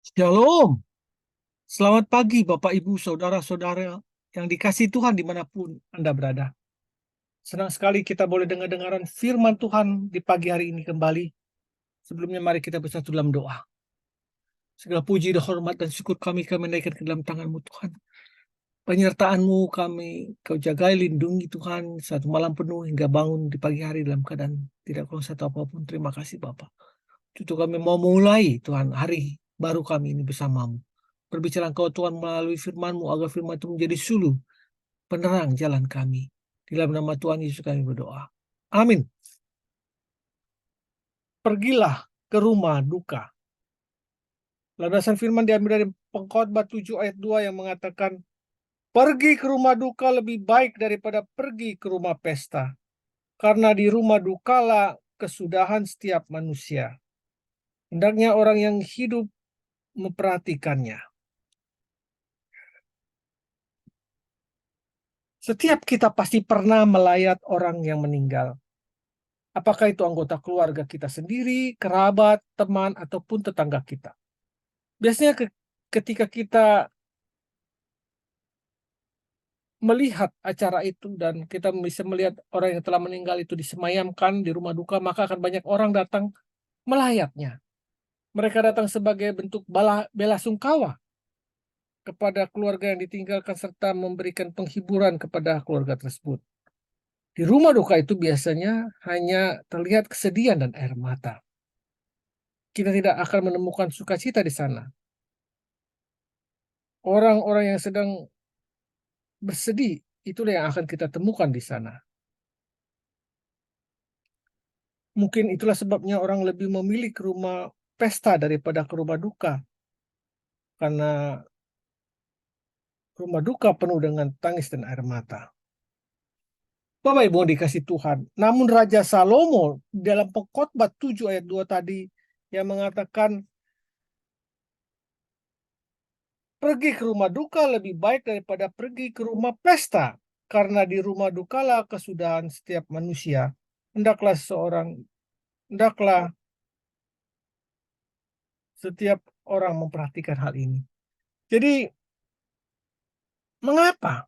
Shalom, selamat pagi Bapak Ibu Saudara-saudara yang dikasihi Tuhan dimanapun Anda berada. Senang sekali kita boleh dengar-dengaran firman Tuhan di pagi hari ini kembali. Sebelumnya mari kita bersatu dalam doa. Segala puji dan hormat dan syukur kami naikkan ke dalam tangan-Mu Tuhan. Penyertaan-Mu kami Kau jagai, lindungi Tuhan satu malam penuh hingga bangun di pagi hari dalam keadaan tidak kurang satu apapun. Terima kasih Bapak. Tutup kami mau mulai Tuhan hari baru kami ini bersamamu. Berbicara Engkau Tuhan melalui firman-Mu agar firman itu menjadi suluh penerang jalan kami. Di dalam nama Tuhan Yesus kami berdoa. Amin. Pergilah ke rumah duka. Landasan firman diambil dari Pengkhotbah 7 ayat 2 yang mengatakan, pergi ke rumah duka lebih baik daripada pergi ke rumah pesta. Karena di rumah dukalah kesudahan setiap manusia. Hendaknya orang yang hidup memperhatikannya. Setiap kita pasti pernah melayat orang yang meninggal. Apakah itu anggota keluarga kita sendiri, kerabat, teman, ataupun tetangga kita. Biasanya ketika kita melihat acara itu dan kita bisa melihat orang yang telah meninggal itu disemayamkan di rumah duka, maka akan banyak orang datang melayatnya. Mereka datang sebagai bentuk bela sungkawa kepada keluarga yang ditinggalkan serta memberikan penghiburan kepada keluarga tersebut. Di rumah duka itu biasanya hanya terlihat kesedihan dan air mata. Kita tidak akan menemukan sukacita di sana. Orang-orang yang sedang bersedih, itulah yang akan kita temukan di sana. Mungkin itulah sebabnya orang lebih memilih ke rumah pesta daripada ke rumah duka. Karena rumah duka penuh dengan tangis dan air mata. Bapak Ibu dikasih Tuhan. Namun Raja Salomo dalam Pengkhotbah 7 ayat 2 tadi yang mengatakan, pergi ke rumah duka lebih baik daripada pergi ke rumah pesta. Karena di rumah dukalah kesudahan setiap manusia. Hendaklah setiap orang memperhatikan hal ini. Jadi, mengapa?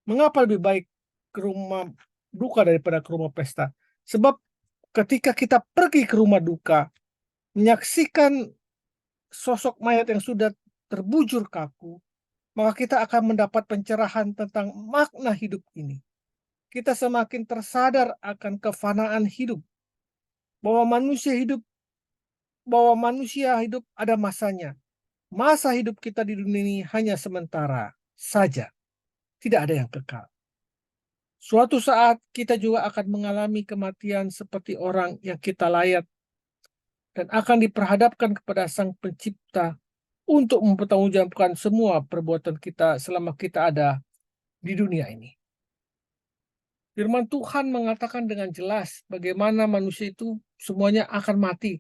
Mengapa lebih baik ke rumah duka daripada ke rumah pesta? Sebab ketika kita pergi ke rumah duka, menyaksikan sosok mayat yang sudah terbujur kaku, maka kita akan mendapat pencerahan tentang makna hidup ini. Kita semakin tersadar akan kefanaan hidup, bahwa manusia hidup ada masanya. Masa hidup kita di dunia ini hanya sementara saja, tidak ada yang kekal. Suatu saat kita juga akan mengalami kematian seperti orang yang kita layat dan akan diperhadapkan kepada Sang Pencipta untuk mempertanggungjawabkan semua perbuatan kita selama kita ada di dunia ini. Firman Tuhan mengatakan dengan jelas bagaimana manusia itu semuanya akan mati.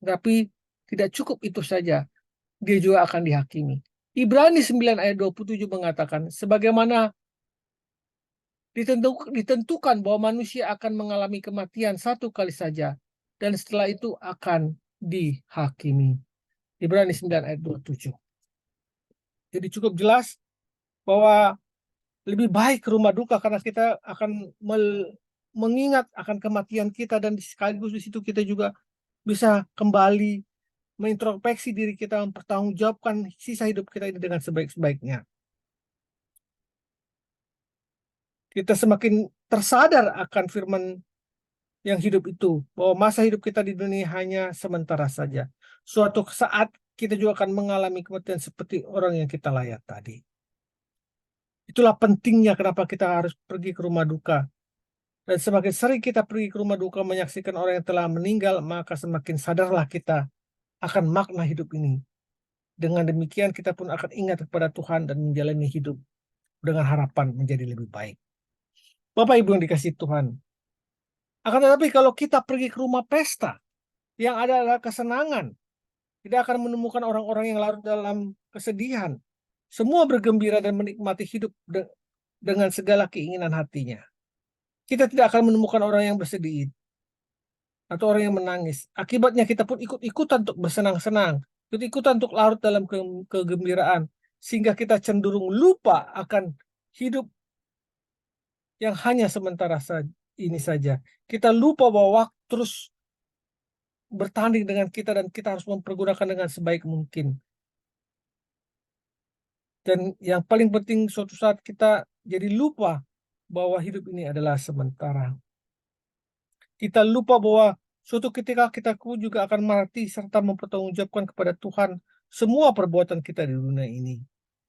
Tetapi tidak cukup itu saja, dia juga akan dihakimi. Ibrani 9 ayat 27 mengatakan, sebagaimana ditentukan bahwa manusia akan mengalami kematian satu kali saja, dan setelah itu akan dihakimi. Ibrani 9 ayat 27. Jadi cukup jelas bahwa lebih baik ke rumah duka karena kita akan mengingat akan kematian kita, dan sekaligus di situ kita juga bisa kembali mengintrospeksi diri kita, mempertanggungjawabkan sisa hidup kita ini dengan sebaik-baiknya. Kita semakin tersadar akan firman yang hidup itu, bahwa masa hidup kita di dunia hanya sementara saja. Suatu saat kita juga akan mengalami kematian seperti orang yang kita layat tadi. Itulah pentingnya kenapa kita harus pergi ke rumah duka. Dan semakin sering kita pergi ke rumah duka menyaksikan orang yang telah meninggal, maka semakin sadarlah kita akan makna hidup ini. Dengan demikian kita pun akan ingat kepada Tuhan dan menjalani hidup dengan harapan menjadi lebih baik. Bapak Ibu yang dikasihi Tuhan. Akan tetapi kalau kita pergi ke rumah pesta, yang ada adalah kesenangan, tidak akan menemukan orang-orang yang larut dalam kesedihan. Semua bergembira dan menikmati hidup dengan segala keinginan hatinya. Kita tidak akan menemukan orang yang bersedih atau orang yang menangis. Akibatnya kita pun ikut-ikutan untuk bersenang-senang. ikut-ikutan untuk larut dalam kegembiraan, sehingga kita cenderung lupa akan hidup yang hanya sementara ini saja. Kita lupa bahwa waktu terus bertanding dengan kita dan kita harus mempergunakan dengan sebaik mungkin. Dan yang paling penting suatu saat kita jadi lupa bahwa hidup ini adalah sementara. Kita lupa bahwa suatu ketika kita juga akan mati serta mempertanggungjawabkan kepada Tuhan semua perbuatan kita di dunia ini.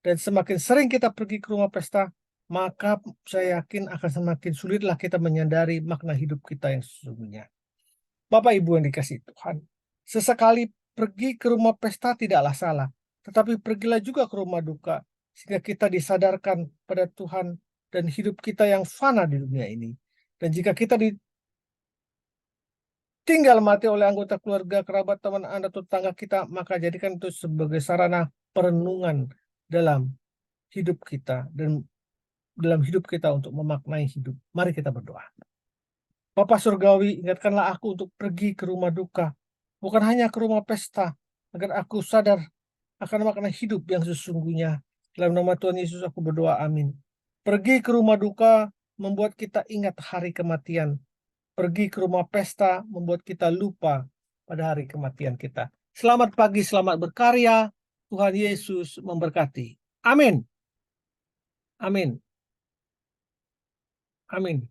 Dan semakin sering kita pergi ke rumah pesta, maka saya yakin akan semakin sulitlah kita menyadari makna hidup kita yang sesungguhnya. Bapak Ibu yang dikasihi Tuhan, sesekali pergi ke rumah pesta tidaklah salah, tetapi pergilah juga ke rumah duka, sehingga kita disadarkan pada Tuhan dan hidup kita yang fana di dunia ini. Dan jika kita ditinggal mati oleh anggota keluarga, kerabat, teman Anda, atau tetangga kita, maka jadikan itu sebagai sarana perenungan dalam hidup kita dan dalam hidup kita untuk memaknai hidup. Mari kita berdoa. Bapa Surgawi, ingatkanlah aku untuk pergi ke rumah duka, bukan hanya ke rumah pesta, agar aku sadar akan makna hidup yang sesungguhnya. Dalam nama Tuhan Yesus aku berdoa, amin. Pergi ke rumah duka membuat kita ingat hari kematian. Pergi ke rumah pesta membuat kita lupa pada hari kematian kita. Selamat pagi, selamat berkarya. Tuhan Yesus memberkati. Amin. Amin. Amin.